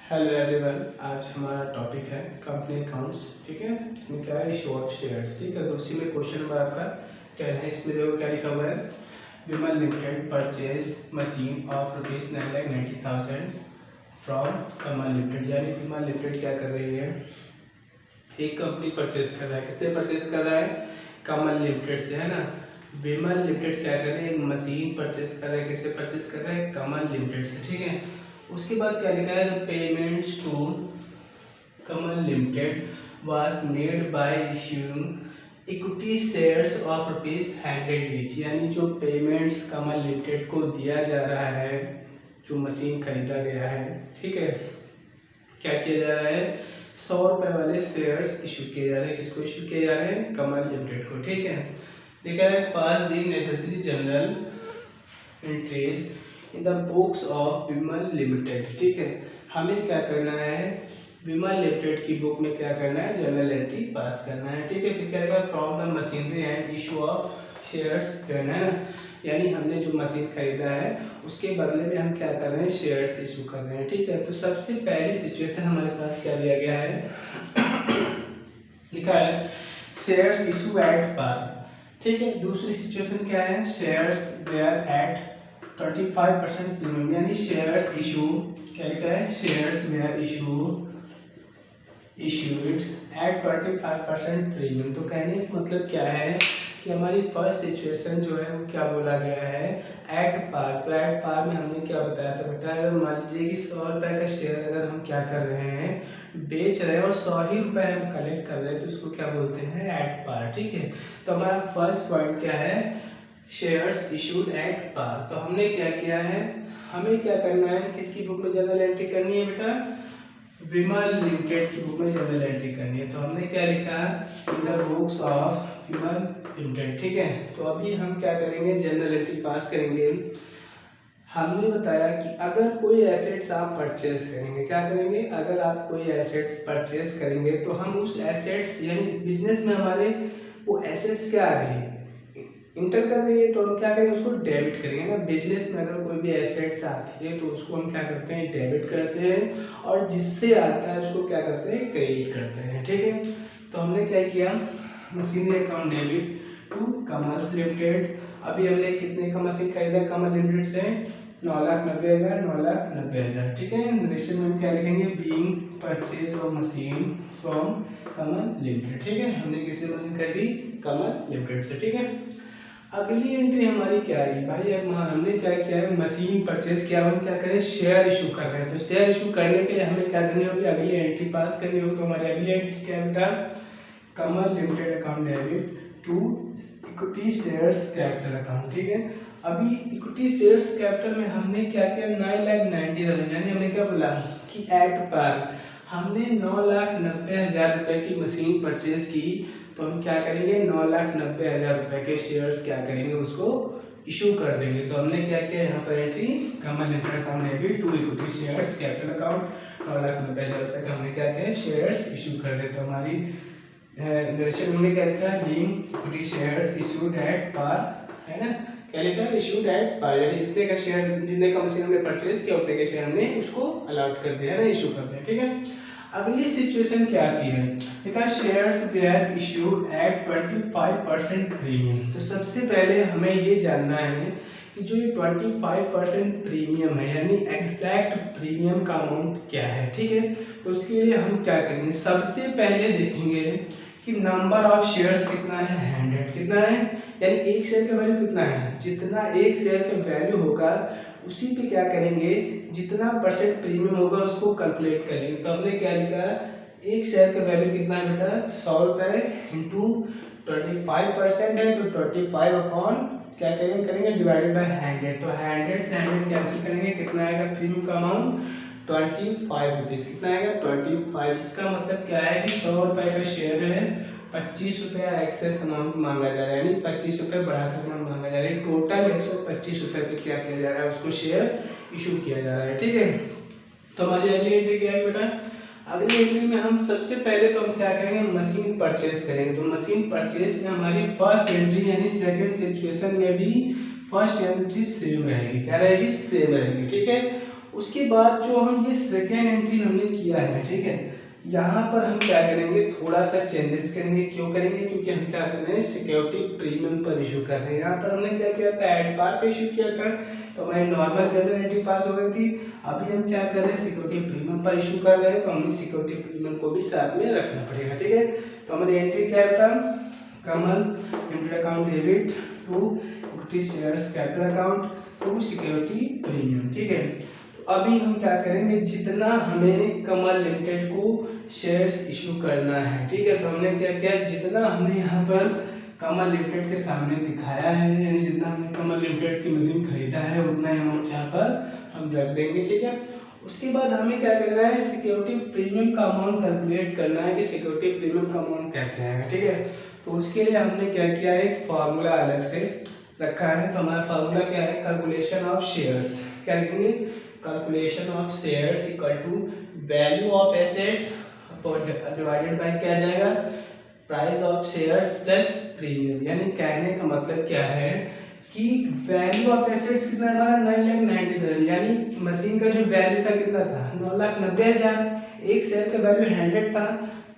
Hello everyone. आज हमारा topic है कंपनी अकाउंट्स। ठीक है, इसमें क्या है, इशू ऑफ शेयर्स। ठीक है, तो उसी में क्वेश्चन नंबर आपका क्या है, इसमें देखो क्या लिखा हुआ है। Vimal limited purchase machine of ₹9,90,000 from Kamal limited. यानी विमल लिमिटेड क्या कर रही है, एक कंपनी परचेज कर रहा है। किससे परचेज कर रहा है? कमल लिमिटेड से, है ना। विमल लिमिटेड क्या कर रहे हैं, एक मशीन परचेज कर रहा है। किससे परचेज कर रहा है? कमल लिमिटेड से। ठीक है, उसके बाद क्या लिखा है, the payments to Kamal limited was made by issuing equity shares of ₹100 each. यानी जो पेमेंट्स कमल लिमिटेड को दिया जा रहा है, जो मशीन खरीदा गया है, ठीक है, क्या किया जा रहा है, ₹100 वाले शेयर्स इशू किए जा रहे हैं। किसको इशू किए जा रहे हैं? कमल लिमिटेड को। ठीक है, लिखा है pass the necessary journal entries in the books of Vimal limited. ठीक है, हमें क्या करना है, विमल लिमिटेड की बुक में क्या करना है, जनरल एंट्री पास करना है। ठीक है, फिर क्या रहेगा, from the machinery and issue of shares करना है ना। यानी हमने जो मशीन खरीदा है उसके बदले में हम क्या कर रहे हैं, शेयर्स इशू कर रहे हैं। ठीक है, तो सबसे पहली सिचुएशन हमारे पास क्या दिया गया है, लिखा है शेयर्स इशू एट पार। ठीक है, दूसरी सिचुएशन क्या है, शेयर्स वेयर एट 25% प्रीमियम। यानी शेयर्स इशू, क्या लिखा है, shares where issued at 25% premium. तो कहने का मतलब क्या है कि हमारी फर्स्ट सिचुएशन जो है वो क्या बोला गया है, एट पार। तो एट पार में हमने क्या बताया था बेटा, अगर मान लीजिए कि ₹100 का शेयर अगर हम क्या कर रहे हैं, बेच रहे हैं और ₹100 ही हम कलेक्ट कर रहे हैं, तो उसको क्या बोलते हैं, एट पार। ठीक है, तो हमारा फर्स्ट पॉइंट क्या है, शेयर्स इशूड एट पार। तो हमने क्या किया है, हमें क्या करना है, किसकी बुक में जनरल एंट्री करनी है बेटा, विमल लिमिटेड की बुक में जनरल एंट्री करनी है। तो हमने क्या लिखा, इन the books of Vimal limited. ठीक है, तो अभी हम क्या करेंगे, जनरल एंट्री पास करेंगे। हमने बताया कि अगर कोई एसेट्स आप परचेज करेंगे, क्या करेंगे, अगर आप कोई एसेट्स परचेज करेंगे तो हम उस एसेट्स, यानी बिजनेस में हमारे वो एसेट्स क्या आ रही है, इंटर कर रही है, तो हम क्या करेंगे, उसको डेबिट करेंगे ना। बिजनेस में अगर कोई भी एसेट्स आती है तो उसको हम क्या करते हैं, डेबिट करते हैं, और जिससे आता है उसको क्या करते हैं, क्रेडिट करते हैं। ठीक है, तो हमने क्या किया, machinery account debit to Kamal limited. अभी हमने कितने का मशीन खरीदा कमल लिमिटेड से, 9,90,000, 9,90,000। ठीक है, रेशियो में हम क्या लिखेंगे, being purchase of machine from Kamal limited. ठीक है, हमने किससे मशीन खरीदी, कमल लिमिटेड से। ठीक है, अगली एंट्री हमारी क्या है भाई, अब हमने क्या किया है, मशीन परचेज किया, हम क्या करें, शेयर इशू कर रहे हैं। तो शेयर इशू करने के लिए हमें क्या करनी होगी, अगली एंट्री पास करनी होगी। तो हमारी अगली एंट्री क्या है बेटा, Kamal limited account debit to equity shares capital account. ठीक है, अभी इक्विटी शेयर्स कैपिटल में हमने क्या किया, 9,90,000। यानी हमने क्या बोला कि एट पार हमने 9,90,000 रुपए की मशीन परचेज की, तो हम क्या करेंगे, 9,90,000 रुपए के शेयर्स क्या करेंगे, उसको इशू कर देंगे। तो हमने क्या किया, यहाँ पर entry Kamal limited account debit to equity shares capital account, 9,90,000 रुपए का हमने क्या किया, शेयर्स इशू कर दे। तो हमारी डायरेक्शन हमने क्या लिखा है, being equity shares issued at par, है ना। क्या लिखा है, इशूड एट पार, यानी जितने का शेयर, जितने का मशीन हमने परचेज किया उतने के शेयर हमने उसको अलॉट कर दिया, है ना, इशू कर दिया। ठीक है, अगली सिचुएशन क्या आती है, देखा shares where issued at 25% premium. तो सबसे पहले हमें ये जानना है कि जो ये 25% प्रीमियम है, यानी एग्जैक्ट प्रीमियम का अमाउंट क्या है। ठीक है, तो उसके लिए हम क्या करेंगे, सबसे पहले देखेंगे कि नंबर ऑफ शेयर्स कितना है, 100 कितना है, यानी एक शेयर का वैल्यू कितना है, जितना एक शेयर का वैल्यू होगा उसी पे क्या करेंगे, जितना परसेंट प्रीमियम होगा उसको कैलकुलेट करेंगे। तो हमने क्या लिखा, एक शेयर का वैल्यू कितना है बेटा, ₹100 इंटू 25% है, तो 25 अपॉन क्या करेंगे डिवाइडेड बाय 100। तो 100 से 100 कैंसिल करेंगे, कितना आएगा प्रीमियम का अमाउंट, 25 रुपीज़। कितना आएगा, 25। इसका मतलब क्या है कि ₹100 का शेयर है, ₹25 एक्सेस अमाउंट मांगा जा रहा है, यानी ₹25 बढ़ाकर अमाउंट मांगा जा रहा है। टोटल ₹125 पे क्या किया जा रहा है, उसको शेयर इशू किया जा रहा है। ठीक है, तो हमारी अगली एंट्री क्या है बेटा, अगली एंट्री में हम सबसे पहले तो हम क्या करेंगे, मशीन परचेज करेंगे। तो मशीन परचेज में हमारी फर्स्ट एंट्री, यानी सेकंड सिचुएशन में भी फर्स्ट एंट्री सेम रहेगी, क्या रहेगी, सेम रहेगी। ठीक है, उसके बाद जो हम ये सेकेंड एंट्री हमने किया है, ठीक है, यहाँ पर हम क्या करेंगे, थोड़ा सा चेंजेस करेंगे। क्यों करेंगे, क्योंकि हम क्या कर रहे हैं, सिक्योरिटी प्रीमियम पर इशू कर रहे हैं। यहाँ पर हमने क्या किया था, एड पार पे इशू किया था, तो हमारी नॉर्मल जनरल एंट्री पास हो गई थी। अभी हम क्या कर रहे हैं, सिक्योरिटी प्रीमियम पर इशू कर रहे हैं, तो हमें सिक्योरिटी प्रीमियम को भी साथ में रखना पड़ेगा, ठीक है। तो हमारी एंट्री क्या था, Kamal inter account debit to equity shares capital account to security premium, ठीक है। तो अभी हम क्या करेंगे, जितना हमें कमल लिमिटेड को शेयर्स इशू करना है, ठीक है, तो हमने क्या किया, जितना हमने यहाँ पर कमल लिमिटेड के सामने दिखाया है, यानी जितना हमने कमल लिमिटेड की मशीन खरीदा है उतना अमाउंट यहाँ पर हम रख देंगे, ठीक है। उसके बाद हमें क्या करना है, सिक्योरिटी प्रीमियम का अमाउंट कैलकुलेट करना है कि सिक्योरिटी प्रीमियम का अमाउंट कैसे आएगा, ठीक है। तो उसके लिए हमने क्या किया है, एक फार्मूला अलग से रखा है। तो हमारा फार्मूला क्या है, कैलकुलेशन ऑफ शेयर्स। क्या लिखेंगे, calculation of shares equal to value of assets divided by क्या आ जाएगा, price of shares plus premium. यानी कहने का मतलब क्या है कि वैल्यू ऑफ एसेट्स कितना है हमारा, 9,90,000, यानी मशीन का जो वैल्यू था कितना था, 9,90,000। एक शेयर का वैल्यू 100 था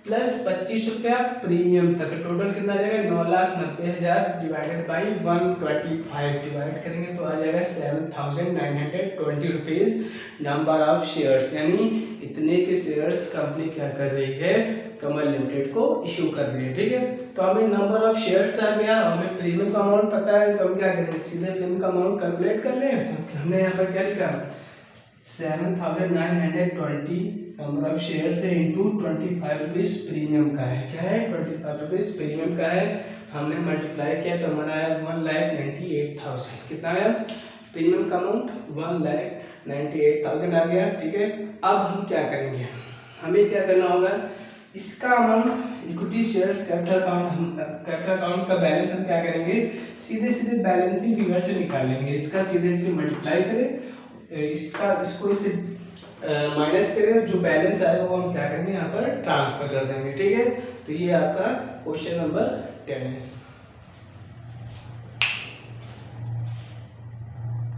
प्लस 25 रुपया प्रीमियम था, तो टोटल कितना आ जाएगा, 9,90,000 डिवाइडेड बाई 125 डिवाइड करेंगे तो आ जाएगा 7,920 रुपीज नंबर ऑफ शेयर्स। यानी इतने के शेयर्स कंपनी क्या कर रही है, कमल लिमिटेड को इशू कर रही है, ठीक है। तो हमें नंबर ऑफ शेयर्स आ गया, हमें प्रीमियम का अमाउंट पता है, तो हम क्या करेंगे, सीधे प्रीमियम का अमाउंट कैलकुलेट कर लें। तो हमने यहाँ पर क्या लिखा, 7,920 नंबर ऑफ शेयर से इंटू 25 रुपीज प्रीमियम का है, क्या है, 25 रुपीज प्रीमियम का है। हमने मल्टीप्लाई किया तो हमारा आया 1,98,000। कितना आया प्रीमियम का अमाउंट, 1,98,000 आ गया, ठीक है। अब हम क्या करेंगे, हमें क्या करना होगा, इसका amount equity shares capital account का बैलेंस हम क्या करेंगे, सीधे सीधे बैलेंसिंग फिगर से निकालेंगे। इसका सीधे से मल्टीप्लाई करें, इसको इससे माइनस करें, जो बैलेंस आएगा वो हम क्या करेंगे, यहाँ पर ट्रांसफर कर देंगे, ठीक है। तो ये आपका क्वेश्चन नंबर 10 है।